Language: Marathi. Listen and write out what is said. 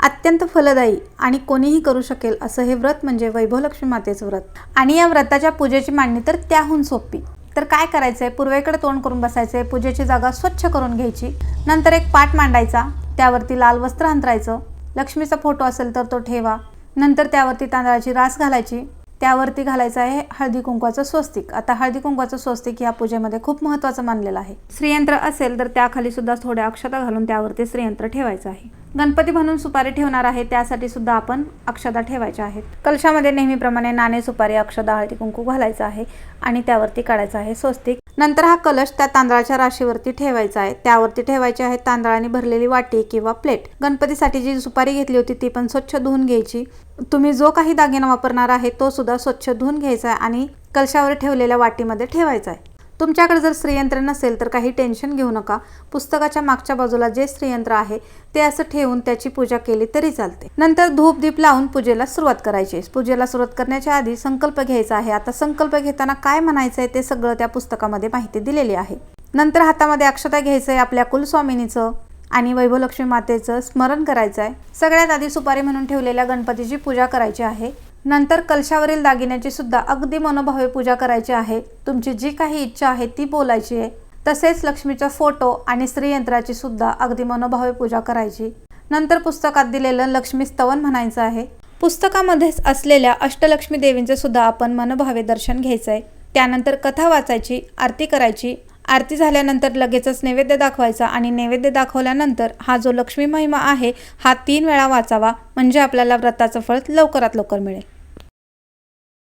अत्यंत फलदायी आणि कोणीही करू शकेल असं हे व्रत म्हणजे वैभवलक्ष्मी मातेचं व्रत। आणि या व्रताच्या पूजेची मांडणी तर त्याहून सोपी। तर काय करायचं आहे, पूर्वेकडे तोंड करून बसायचं आहे, पूजेची जागा स्वच्छ करून घ्यायची, नंतर एक पाट मांडायचा, त्यावरती लाल वस्त्र अंथरायचं, लक्ष्मीचा फोटो असेल तर तो ठेवा, नंतर त्यावरती तांदळाची रास घालायची, त्यावरती घालायचं आहे हळदी कुंकवाचं स्वस्तिक। आता हळदी कुंकवाचं स्वस्तिक या पूजेमध्ये खूप महत्त्वाचं मानलेलं आहे। श्रीयंत्र असेल तर त्याखाली सुद्धा थोड्या अक्षता घालून त्यावरती श्रीयंत्र ठेवायचं आहे। गणपती म्हणून सुपारी ठेवणार आहे त्यासाठी सुद्धा आपण अक्षता ठेवायच्या आहेत। कलशामध्ये नेहमीप्रमाणे नाणे, सुपारी, अक्षता, हळदी कुंकू घालायचं आहे आणि त्यावरती काढायचं आहे स्वस्तिक। नंतर हा कलश त्या तांदळाच्या राशीवरती ठेवायचा आहे, त्यावरती ठेवायची आहे तांदळाने भरलेली वाटी किंवा प्लेट। गणपतीसाठी जी सुपारी घेतली होती ती पण स्वच्छ धुवून घ्यायची। तुम्ही जो काही दागिना वापरणार आहे तो सुद्धा स्वच्छ धुवून घ्यायचा आहे आणि कलशावर ठेवलेल्या वाटीमध्ये ठेवायचा आहे। तुमच्याकडे जर श्रीयंत्र नसेल तर काही टेन्शन घेऊ नका, पुस्तकाच्या मागच्या बाजूला जे श्रीयंत्र आहे ते असं ठेवून त्याची पूजा केली तरी चालते। नंतर धूप दीप लावून पूजेला सुरुवात करायची। पूजेला सुरुवात करण्याच्या आधी संकल्प घ्यायचा आहे। आता संकल्प घेताना काय म्हणायचं आहे ते सगळं त्या पुस्तकामध्ये माहिती दिलेली आहे। नंतर हातामध्ये अक्षता घ्यायचं आहे, आपल्या कुलस्वामिनीचं आणि वैभवलक्ष्मी मातेचं स्मरण करायचं आहे। सगळ्यात आधी सुपारी म्हणून ठेवलेल्या गणपतीची पूजा करायची आहे। नंतर कलशावरील दागिन्याची सुद्धा अगदी मनोभावे पूजा करायची आहे। तुमची जी काही इच्छा आहे ती बोलायची आहे। तसेच लक्ष्मीचा फोटो आणि श्रीयंत्राची सुद्धा अगदी मनोभावे पूजा करायची। नंतर पुस्तकात दिलेलं लक्ष्मी स्तवन म्हणायचं आहे। पुस्तकामध्येच असलेल्या अष्टलक्ष्मी देवींचे सुद्धा आपण मनोभावे दर्शन घ्यायचं आहे। त्यानंतर कथा वाचायची, आरती करायची। आरती झाल्यानंतर लगेचच नैवेद्य दाखवायचा आणि नैवेद्य दाखवल्यानंतर हा जो लक्ष्मी महिमा आहे हा 3 वेळा वाचावा, म्हणजे आपल्याला व्रताचं फळ लवकरात लवकर मिळेल।